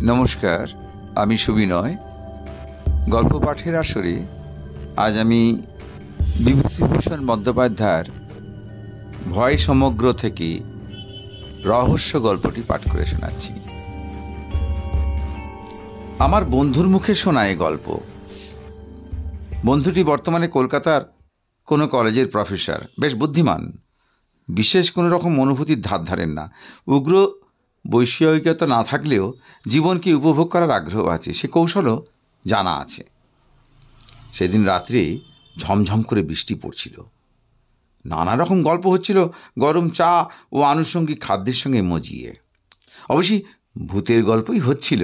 নমস্কার, আমি সুবিনয়। গল্প পাঠের আসরে আজ আমি বিভূতিভূষণ বন্দ্যোপাধ্যায়ের ভয় সমগ্র থেকে রহস্য গল্পটি পাঠ করে শোনাচ্ছি। আমার বন্ধুর মুখে শোনা এ গল্প। বন্ধুটি বর্তমানে কলকাতার কোনো কলেজের প্রফেসর, বেশ বুদ্ধিমান, বিশেষ কোনো রকম অনুভূতির ধার ধারেন না। উগ্র বৈষয়িকতা না থাকলেও জীবনকে উপভোগ করার আগ্রহ আছে, সে কৌশলও জানা আছে। সেদিন রাত্রে ঝমঝম করে বৃষ্টি পড়ছিল, নানা রকম গল্প হচ্ছিল গরম চা ও আনুষঙ্গিক খাদ্যের সঙ্গে মজিয়ে। অবশ্যই ভূতের গল্পই হচ্ছিল।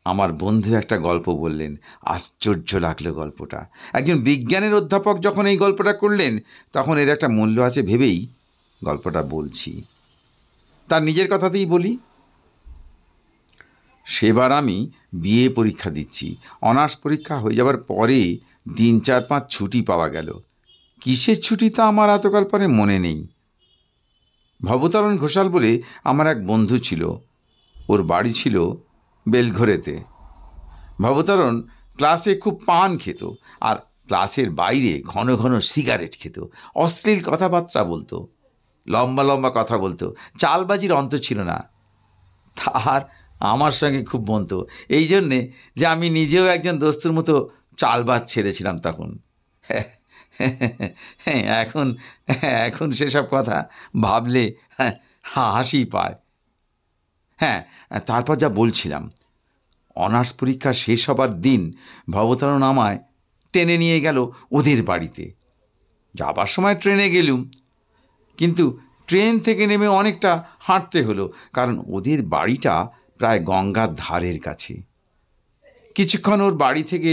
আমার বন্ধু একটা গল্প বললেন, আশ্চর্য লাগলো গল্পটা। একজন বিজ্ঞানের অধ্যাপক যখন এই গল্পটা করলেন, তখন এর একটা মূল্য আছে ভেবেই গল্পটা বলছি। তার নিজের কথাতেই বলি। সেবার আমি বিএ পরীক্ষা দিচ্ছি। অনার্স পরীক্ষা হয়ে যাবার পরে 3-4-5 ছুটি পাওয়া গেল। কিসের ছুটি তা আমার এতকাল পরে মনে নেই। ভবতারণ ঘোষাল বলে আমার এক বন্ধু ছিল, ওর বাড়ি ছিল বেলঘরেতে। ভবতারণ ক্লাসে খুব পান খেত, আর ক্লাসের বাইরে ঘন ঘন সিগারেট খেত, অশ্লীল কথাবার্তা বলতো, লম্বা লম্বা কথা বলতো, চালবাজির অন্ত ছিল না। তার আমার সঙ্গে খুব বনতো, এই জন্যে যে আমি নিজেও একজন দোস্তুর মতো চালবাজ ছেড়েছিলাম তখন। এখন এখন সেসব কথা ভাবলে হাসি পায়। হ্যাঁ, তারপর যা বলছিলাম, অনার্স পরীক্ষা শেষ হবার দিন ভবতারণ আমায় টেনে নিয়ে গেল ওদের বাড়িতে। যাবার সময় ট্রেনে গেলুম, কিন্তু ট্রেন থেকে নেমে অনেকটা হাঁটতে হলো, কারণ ওদের বাড়িটা প্রায় গঙ্গার ধারের কাছে। কিছুক্ষণ ওর বাড়ি থেকে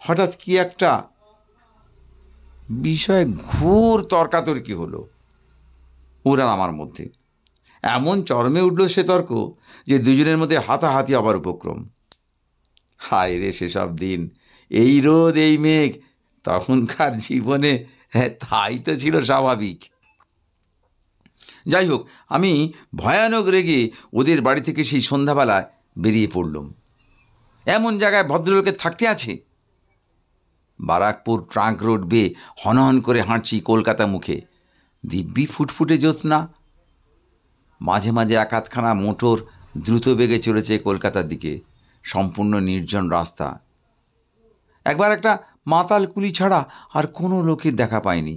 হঠাৎ কি একটা বিষয়ে ঘোর তর্কাতর্কি হলো ওরা আমার মধ্যে। এমন চরমে উঠল সে তর্ক যে দুজনের মধ্যে হাতাহাতি আবার উপক্রম। হায় রে সেসব দিন! এই রোদ, এই মেঘ, তখনকার জীবনে তাই তো ছিল স্বাভাবিক। যাই হোক, আমি ভয়ানক রেগে ওদের বাড়ি থেকে সেই সন্ধ্যাবেলায় বেরিয়ে পড়লুম। এমন জায়গায় ভদ্রলোকের থাকতে আছে? বারাকপুর ট্রাঙ্ক রোড বেয়ে হনহন করে হাঁটছি কলকাতা মুখে। দিব্যি ফুটফুটে জ্যোৎস্না। মাঝে মাঝে এক আধখানা মোটর দ্রুত বেগে চলেছে কলকাতার দিকে। সম্পূর্ণ নির্জন রাস্তা। একবার একটা মাতাল কুলি ছাড়া আর কোনো লোকের দেখা পাইনি।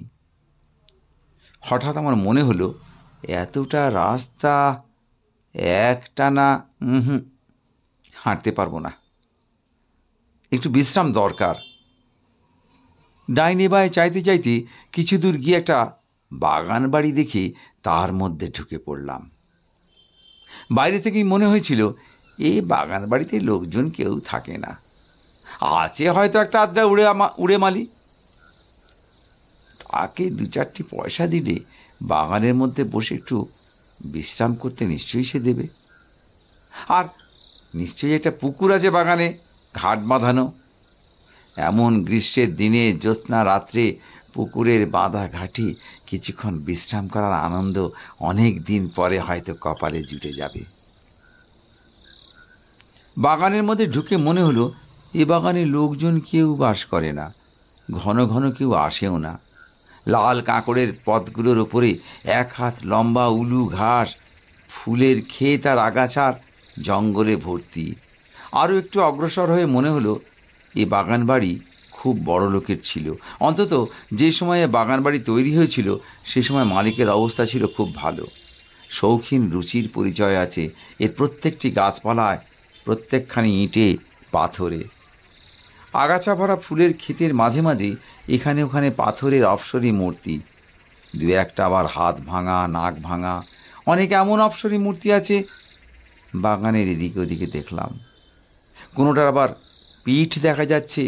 হঠাৎ আমার মনে হলো, এতটা রাস্তা একটানা হাঁটতে পারবো না, একটু বিশ্রাম দরকার। ডাইনে বাঁয়ে চাইতে চাইতে কিছু দূর গিয়ে একটা বাগান বাড়ি দেখে তার মধ্যে ঢুকে পড়লাম। বাইরে থেকেই মনে হয়েছিল এই বাগান বাড়িতে লোকজন কেউ থাকে না, আছে হয়তো একটা আড্ডা উড়ে মালি। তাকে 2-4টি পয়সা দিলে বাগানের মধ্যে বসে একটু বিশ্রাম করতে নিশ্চয়ই সে দেবে। আর নিশ্চয়ই একটা পুকুর আছে বাগানে, ঘাট বাঁধানো। এমন গ্রীষ্মের দিনে জ্যোৎস্না রাত্রে পুকুরের বাঁধা ঘাটে কিছুক্ষণ বিশ্রাম করার আনন্দ অনেক দিন পরে হয়তো কপালে জুটে যাবে। বাগানের মধ্যে ঢুকে মনে হলো, এ বাগানে লোকজন কেউ বাস করে না, ঘন ঘন কেউ আসেও না। লাল কাঁকড়ের পথগুলোর উপরে 1 হাত লম্বা উলু ঘাস, ফুলের ক্ষেত আর আগাছার জঙ্গলে ভর্তি। আরও একটু অগ্রসর হয়ে মনে হলো, এ বাগান বাড়ি খুব বড় লোকের ছিল। অন্তত যে সময়ে বাগান বাড়ি তৈরি হয়েছিল সে সময় মালিকের অবস্থা ছিল খুব ভালো। শৌখিন রুচির পরিচয় আছে এর প্রত্যেকটি গাছপালায়, প্রত্যেকখানি ইঁটে পাথরে। আগাছা ভরা ফুলের ক্ষেতের মাঝে মাঝে এখানে ওখানে পাথরের অপসরী মূর্তি, 2-1টা আবার হাত ভাঙা, নাক ভাঙা। অনেক এমন অপসরী মূর্তি আছে বাগানের এদিকে ওদিকে দেখলাম। কোনোটার আবার পিঠ দেখা যাচ্ছে,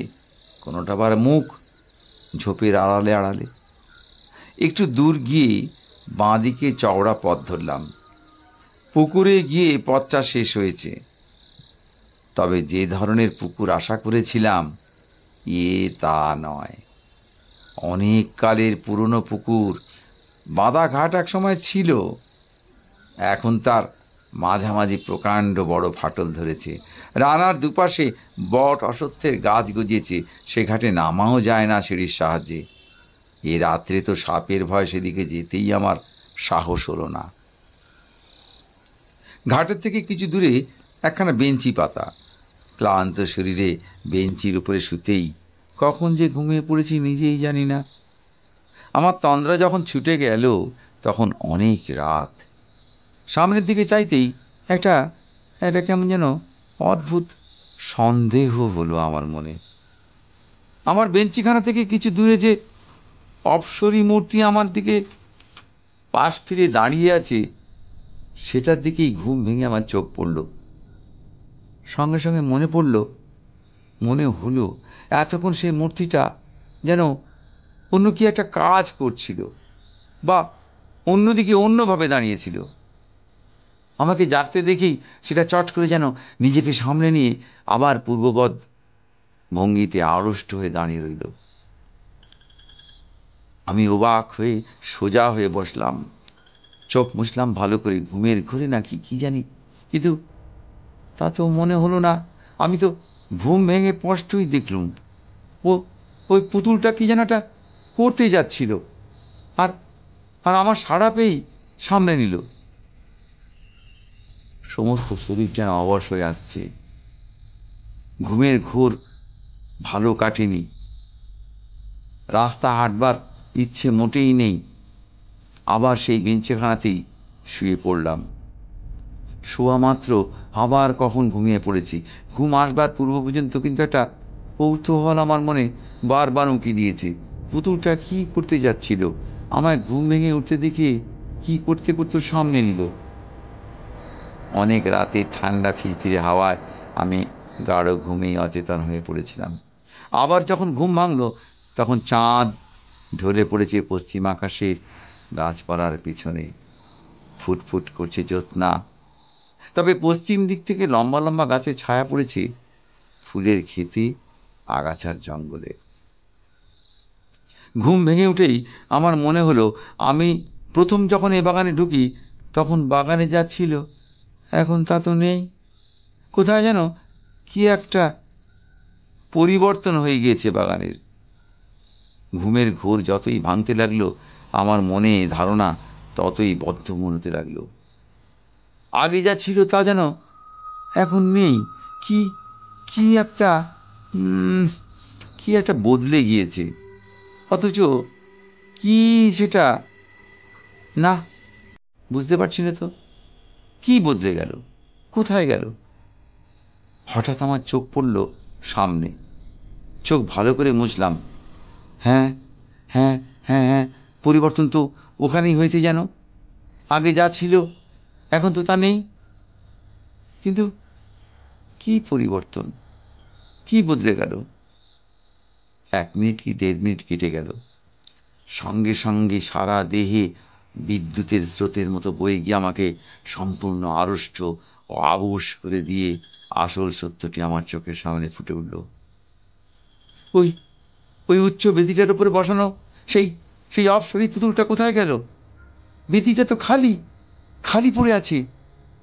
কোনোটা আবার মুখ, ঝোপের আড়ালে আড়ালে। একটু দূর গিয়ে বাঁদিকে চওড়া পথ ধরলাম। পুকুরে গিয়ে পথটা শেষ হয়েছে। তবে যে ধরনের পুকুর আশা করেছিলাম তা নয়। অনেক কালের পুরনো পুকুর। বাঁধা ঘাট এক সময় ছিল, এখন তার মাঝামাঝি প্রকাণ্ড বড় ফাটল ধরেছে। রানার দুপাশে বট অশ্বত্থের গাছ গজিয়েছে, সে ঘাটে নামাও যায় না সিঁড়ির সাহায্যে। এ রাত্রে তো সাপের ভয়, সেদিকে যেতেই আমার সাহস হলো না। ঘাটের থেকে কিছু দূরে একখানা বেঞ্চি পাতা। ক্লান্ত শরীরে বেঞ্চির উপরে শুতেই কখন যে ঘুমিয়ে পড়েছি নিজেই জানি না। আমার তন্দ্রা যখন ছুটে গেল তখন অনেক রাত। সামনের দিকে চাইতেই একটা কেমন যেন অদ্ভুত সন্দেহ হলো আমার মনে। আমার বেঞ্চিখানা থেকে কিছু দূরে যে অপ্সরী মূর্তি আমার দিকে পাশ ফিরে দাঁড়িয়ে আছে, সেটার দিকেই ঘুম ভেঙে আমার চোখ পড়ল। সঙ্গে সঙ্গে মনে হলো এতক্ষণ সেই মূর্তিটা যেন অন্য কি একটা কাজ করছিল, বা অন্যদিকে অন্যভাবে দাঁড়িয়েছিল। আমাকে জাগতে দেখেই সেটা চট করে যেন নিজেকে সামলে নিয়ে আবার পূর্ববৎ ভঙ্গিতে আড়ষ্ট হয়ে দাঁড়িয়ে রইল। আমি অবাক হয়ে সোজা হয়ে বসলাম, চোখ মুছলাম ভালো করে। ঘুমের ঘোরে নাকি কি জানি, কিন্তু তা তো মনে হলো না। আমি তো ঘুম ভেঙে স্পষ্টই দেখলুম ওই পুতুলটা কি যেন একটা করতে যাচ্ছিল, আর আর আমার সাড়া পেয়েই সামনে নিল। সমস্ত শরীর যেন অবশ হয়ে আসছে। ঘুমের ঘোর ভালো কাটেনি, রাস্তা হাঁটবার ইচ্ছে মোটেই নেই। আবার সেই বেঞ্চেখানাতেই শুয়ে পড়লাম। শোয়া মাত্র আবার কখন ঘুমিয়ে পড়েছি। ঘুম আসবার পূর্ব পর্যন্ত কিন্তু একটা কৌতূহল আমার মনে বারবার উঁকি দিয়েছে। পুতুলটা কি করতে যাচ্ছিল, আমায় ঘুম ভেঙে উঠতে দেখে কি করতে করতে সামনে নিল। অনেক রাতে ঠান্ডা ফিরফিরে হাওয়ায় আমি গাঢ় ঘুমেই অচেতন হয়ে পড়েছিলাম। আবার যখন ঘুম ভাঙল তখন চাঁদ ঢলে পড়েছে পশ্চিম আকাশের গাছপালার পিছনে। ফুটফুট করছে জ্যোৎস্না, তবে পশ্চিম দিক থেকে লম্বা লম্বা গাছের ছায়া পড়েছে ফুলের খেতে, আগাছার জঙ্গলে। ঘুম ভেঙে উঠেই আমার মনে হলো আমি প্রথম যখন এ বাগানে ঢুকি তখন বাগানে যা ছিল এখন তা তো নেই। কোথায় যেন কি একটা পরিবর্তন হয়ে গিয়েছে বাগানের। ঘুমের ঘোর যতই ভাঙতে লাগলো আমার মনে ধারণা ততই বদ্ধ মনে হতে লাগলো। আগে যা ছিল তা যেন এখন নেই। কি কি একটা কি একটা বদলে গিয়েছে, অথচ কি সেটা না বুঝতে পারছি না তো। কি বদলে গেল, কোথায় গেল? হঠাৎ আমার চোখ পড়ল সামনে। চোখ ভালো করে মুছলাম। হ্যাঁ হ্যাঁ হ্যাঁ হ্যাঁ, পরিবর্তন তো ওখানেই হয়েছে। যেন আগে যা ছিল এখন তো তা নেই। কিন্তু কি পরিবর্তন, কি বদলে গেল? 1 মিনিট কি 1.5 মিনিট কেটে গেল। সঙ্গে সঙ্গে সারা দেহে বিদ্যুতের স্রোতের মতো বয়ে গিয়ে আমাকে সম্পূর্ণ আড়ষ্ট ও আবশ করে দিয়ে আসল সত্যটি আমার চোখের সামনে ফুটে উঠল। ওই ওই উচ্চ বেদিটার উপরে বসানো সেই সেই অপ্সরী পুতুলটা কোথায় গেল? বেদিটা তো খালি খালি পড়ে আছে।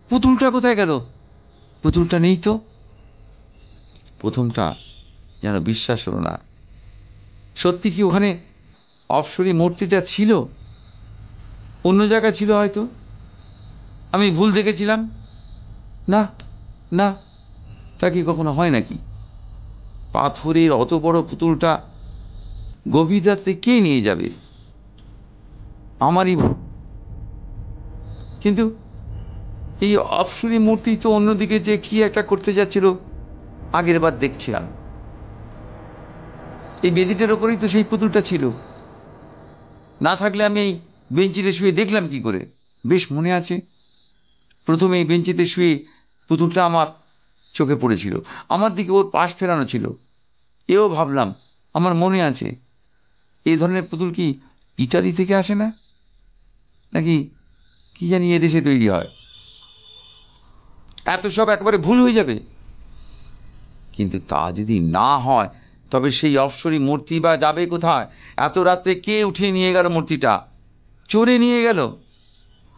পুতুলটা কোথায় গেল? পুতুলটা নেই তো। প্রথমটা যেন বিশ্বাস হলো না। সত্যি কি ওখানে অপ্সরী মূর্তিটা ছিল? অন্য জায়গায় ছিল হয়তো, আমি ভুল দেখেছিলাম। না না, তা কি কখনো হয় নাকি? পাথরের অত বড় পুতুলটা গভীর রাত্রে কে নিয়ে যাবে? আমারই ভুল। কিন্তু এই অপ্সরী মূর্তি তো অন্যদিকে যে কি একটা করতে যাচ্ছিল আগের বার দেখছিলাম। এই বেদিটার ওপরেই তো সেই পুতুলটা ছিল। না থাকলে আমি এই বেঞ্চিতে শুয়ে দেখলাম কি করে? বেশ মনে আছে, প্রথমে এই বেঞ্চিতে শুয়ে পুতুলটা আমার চোখে পড়েছিল। আমার দিকে ওর পাশ ফেরানো ছিল। এও ভাবলাম, আমার মনে আছে। এই ধরনের পুতুল কি ইটালি থেকে আসে না, নাকি কি জানি এদেশে তৈরি হয়? এত সব একবারে ভুল হয়ে যাবে। কিন্তু তা যদি না হয় তবে সেই অপ্সরী মূর্তি বা যাবে কোথায়? এত রাত্রে কে উঠিয়ে নিয়ে গেল মূর্তিটা? চোরে নিয়ে গেল?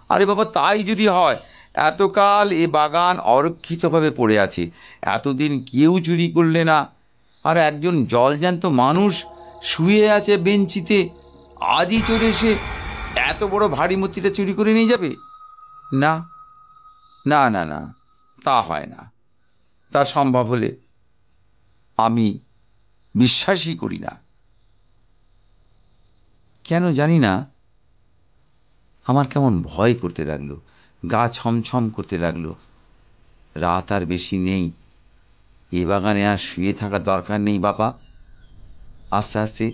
আরে বাবা, তাই যদি হয় এতকাল এ বাগান অরক্ষিতভাবে পড়ে আছে, এতদিন কেউ চুরি করলে না, আর একজন জলজ্যান্ত মানুষ শুয়ে আছে বেঞ্চিতে, আজই চোর এসে এত বড় ভারী মূর্তিটা চুরি করে নিয়ে যাবে? না না না না, তা হয় না। তা সম্ভব হলে আমি বিশ্বাসই করি না। কেন জানি না আমার কেমন ভয় করতে লাগলো, গা ছমছম করতে লাগলো। রাত আর বেশি নেই, এ বাগানে আর শুয়ে থাকার দরকার নেই বাবা। আস্তে আস্তে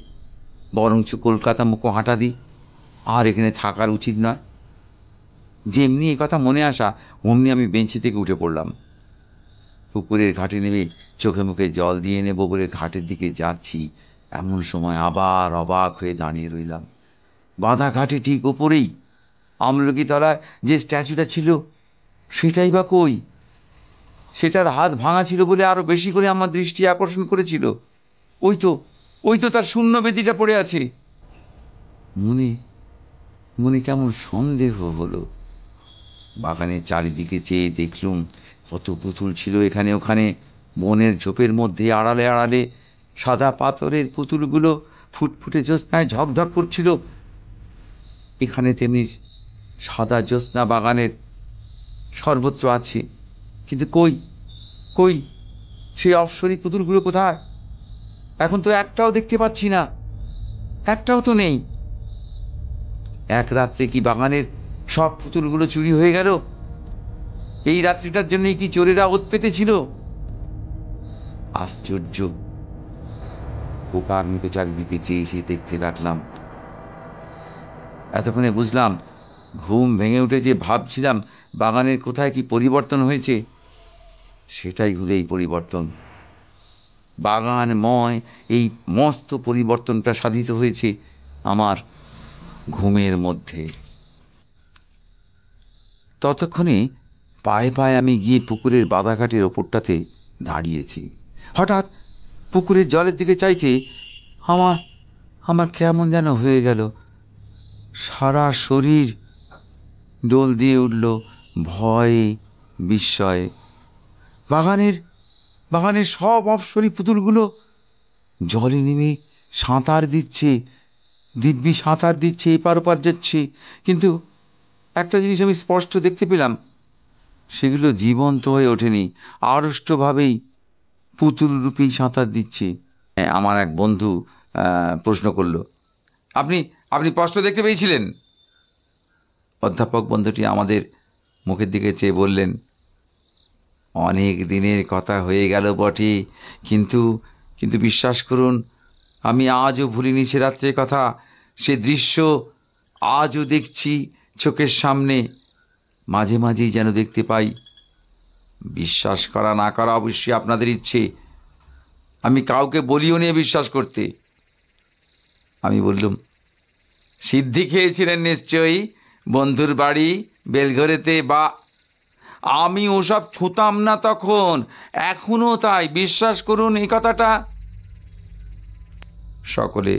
বরঞ্চ কলকাতা মুখো হাঁটা দিই, আর এখানে থাকার উচিত নয়। যেমনি এ কথা মনে আসা অমনি আমি বেঞ্চি থেকে উঠে পড়লাম। পুকুরের ঘাটে নেমে চোখে মুখে জল দিয়ে নেব বলে ঘাটের দিকে যাচ্ছি, এমন সময় আবার অবাক হয়ে দাঁড়িয়ে রইলাম। বাঁধা ঘাটে ঠিক ওপরেই আমলকি তলায় যে স্ট্যাচুটা ছিল, সেটাই বা কই? সেটার হাত ভাঙা ছিল বলে আরো বেশি করে আমার দৃষ্টি আকর্ষণ করেছিল। ওই তো তার শূন্য বেদিটা পড়ে আছে। মনে মনে কেমন সন্দেহ হলো। বাগানের চারিদিকে চেয়ে দেখলুম কত পুতুল ছিল এখানে ওখানে, বনের ঝোপের মধ্যে আড়ালে আড়ালে সাদা পাথরের পুতুলগুলো ফুটফুটে জ্যোৎস্নায় ঝকঝক করছিল। এখানে তেমনি সাদা জ্যোৎস্না বাগানের সর্বত্র আছে, কিন্তু কই কই সেই অপ্সরী পুতুলগুলো কোথায়? এখন তো একটাও দেখতে পাচ্ছি না, একটাও তো নেই। এক রাত্রে কি বাগানের সব পুতুলগুলো চুরি হয়ে গেল? এই রাত্রিটার জন্যই কি চোরেরা ওত পেতেছিল? আশ্চর্য! পোকার মতো চারিদিকে চেয়ে দেখতে লাগলাম। এতক্ষণে বুঝলাম, ঘুম ভেঙে উঠে যে ভাবছিলাম বাগানের কোথায় কি পরিবর্তন হয়েছে, সেটাই হলো এই পরিবর্তন। বাগানময় এই মস্ত পরিবর্তনটা সাধিত হয়েছে আমার ঘুমের মধ্যে। ততক্ষণে পায়ে পায়ে আমি গিয়ে পুকুরের বাধাঘাটের ওপরটাতে দাঁড়িয়েছি। হঠাৎ পুকুরের জলের দিকে চাইতে আমার কেমন যেন হয়ে গেল। সারা শরীর দোল দিয়ে উঠল ভয়ে বিস্ময়ে। বাগানের সব অপ্সরী পুতুলগুলো জলে নেমে সাঁতার দিচ্ছে, দিব্যি সাঁতার দিচ্ছে, এপার ওপার যাচ্ছে। কিন্তু একটা জিনিস আমি স্পষ্ট দেখতে পেলাম, সেগুলো জীবন্ত হয়ে ওঠেনি, আড়ষ্টভাবেই পুতুল রূপেই সাঁতার দিচ্ছে। আমার এক বন্ধু প্রশ্ন করল, আপনি স্পষ্ট দেখতে পেয়েছিলেন? অধ্যাপক বন্ধুটি আমাদের মুখের দিকে চেয়ে বললেন, অনেক দিনের কথা হয়ে গেল বটে, কিন্তু বিশ্বাস করুন, আমি আজও ভুলিনি সে রাত্রের কথা। সে দৃশ্য আজও দেখছি চোখের সামনে, মাঝে মাঝেই যেন দেখতে পাই। বিশ্বাস করা না করা অবশ্যই আপনাদের ইচ্ছে, আমি কাউকে বলিও নিয়ে বিশ্বাস করতে। আমি বললুম, সিদ্ধি খেয়েছিলেন নিশ্চয়ই বন্ধুর বাড়ি বেলঘরেতে? বা আমি ওসব ছুঁতাম না তখন, এখনো তাই, বিশ্বাস করুন এই কথাটা। সকলে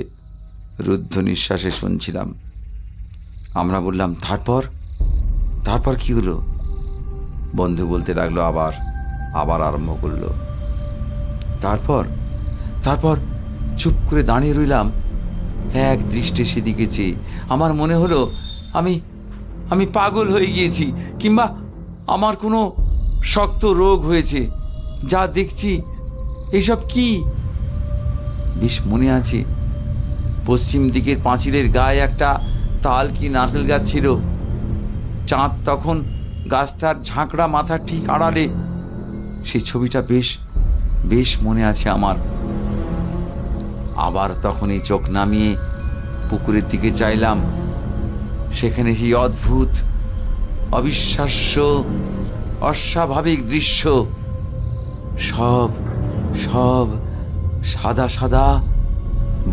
রুদ্ধ নিঃশ্বাসে শুনছিলাম। আমরা বললাম, তারপর কি হলো? বন্ধু বলতে লাগলো, আবার আরম্ভ করলো। তারপর চুপ করে দাঁড়িয়ে রইলাম এক দৃষ্টে সেদিকে চেয়ে। আমার মনে হলো আমি পাগল হয়ে গিয়েছি, কিংবা আমার কোনো শক্ত রোগ হয়েছে। যা দেখছি এসব কি? বেশ মনে আছে, পশ্চিম দিকের পাঁচিলের গায়ে একটা তাল কি নারকেল গাছ ছিল। চাঁদ তখন গাছটার ঝাঁকড়া মাথার ঠিক আড়ালে। সেই ছবিটা বেশ মনে আছে আমার। আবার তখনই চোখ নামিয়ে পুকুরের দিকে চাইলাম। সেখানে সেই অদ্ভুত, অবিশ্বাস্য, অস্বাভাবিক দৃশ্য। সব সাদা সাদা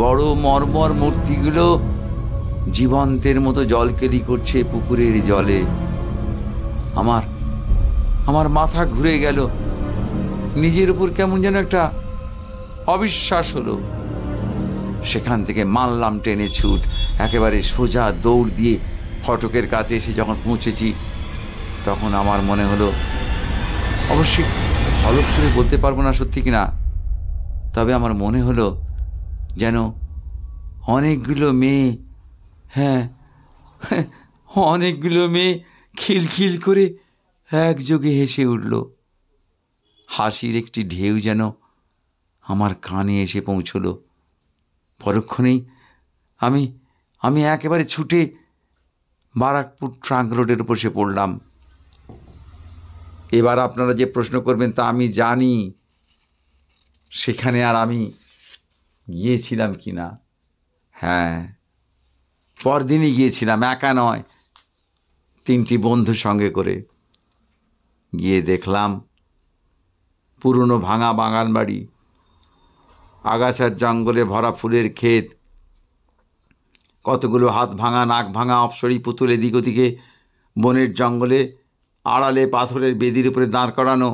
বড় মর্মর মূর্তিগুলো জীবন্তের মতো জলকেলি করছে পুকুরের জলে। আমার মাথা ঘুরে গেল, নিজের উপর কেমন যেন একটা অবিশ্বাস হলো। সেখান থেকে মারলাম টেনে ছুট, একেবারে সোজা দৌড় দিয়ে ফটকের কাছে এসে যখন পৌঁছেছি, তখন আমার মনে হলো, অবশ্যই হলফ করে বলতে পারবো না সত্যি কিনা, তবে আমার মনে হলো যেন অনেকগুলো মেয়ে, হ্যাঁ অনেকগুলো মেয়ে খিলখিল করে একযোগে হেসে উঠল। হাসির একটি ঢেউ যেন আমার কানে এসে পৌঁছল। পরক্ষণেই আমি আমি একেবারে ছুটে বারাকপুর ট্রাঙ্ক রোডের উপর এসে পড়লাম। এবার আপনারা যে প্রশ্ন করবেন তা আমি জানি, সেখানে আর আমি গিয়েছিলাম কিনা। হ্যাঁ, পরদিনই গিয়েছিলাম, একা নয়, 3টি বন্ধুর সঙ্গে করে। গিয়ে দেখলাম পুরনো ভাঙা বাগান বাড়ি, আগাছার জঙ্গলে ভরা ফুলের ক্ষেত, কতগুলো হাত ভাঙা নাক ভাঙা অপ্সরী পুতুল এদিক ওদিকে বনের জঙ্গলে আড়ালে পাথরের বেদির উপরে দাঁড় করানো।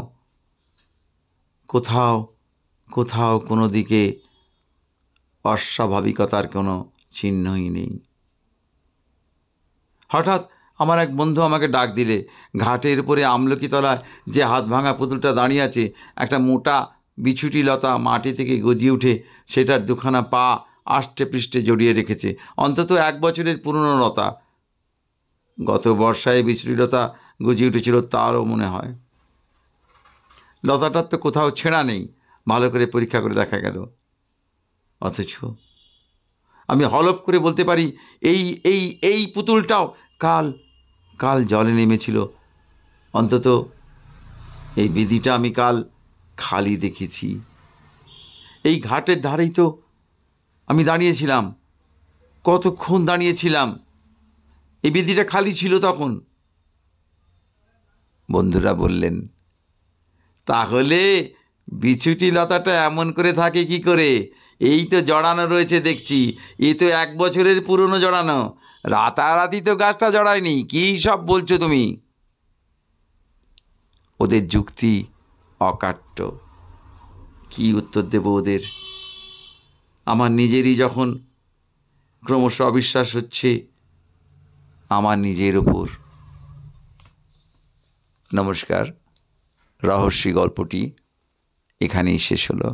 কোথাও কোথাও কোনো দিকে অস্বাভাবিকতার কোনো চিহ্নই নেই। হঠাৎ আমার এক বন্ধু আমাকে ডাক দিলে। ঘাটের উপরে আমলকি তলায় যে হাত ভাঙা পুতুলটা দাঁড়িয়ে আছে, একটা মোটা বিছুটি লতা মাটি থেকে গজিয়ে উঠে সেটার দুখানা পা আষ্টে পৃষ্ঠে জড়িয়ে রেখেছে। অন্তত 1 বছরের পুরনো লতা। গত বর্ষায় বিছুটি লতা গজিয়ে উঠেছিল তারও মনে হয়। লতাটার তো কোথাও ছেঁড়া নেই, ভালো করে পরীক্ষা করে দেখা গেল। অথচ আমি হলফ করে বলতে পারি এই এই এই পুতুলটাও কাল কাল জলে নেমেছিল। অন্তত এই বেদিটা আমি কাল খালি দেখেছি। এই ঘাটের ধারেই তো আমি দাঁড়িয়েছিলাম, কতক্ষণ দাঁড়িয়েছিলাম। এই বেদিটা খালি ছিল তখন। বন্ধুরা বললেন, তাহলে বিছুটি লতাটা এমন করে থাকে কি করে? এই তো জড়ানো রয়েছে দেখছি, এ তো 1 বছরের পুরনো জড়ানো, রাতারাতি তো গাছটা জড়ায়নি। কি সব বলছো তুমি? ওদের যুক্তি অকাট্য, কি উত্তর দেব ওদের? আমার নিজেরই যখন ক্রমশ অবিশ্বাস হচ্ছে আমার নিজের উপর। নমস্কার, রহস্যি গল্পটি এখানেই শেষ হলো।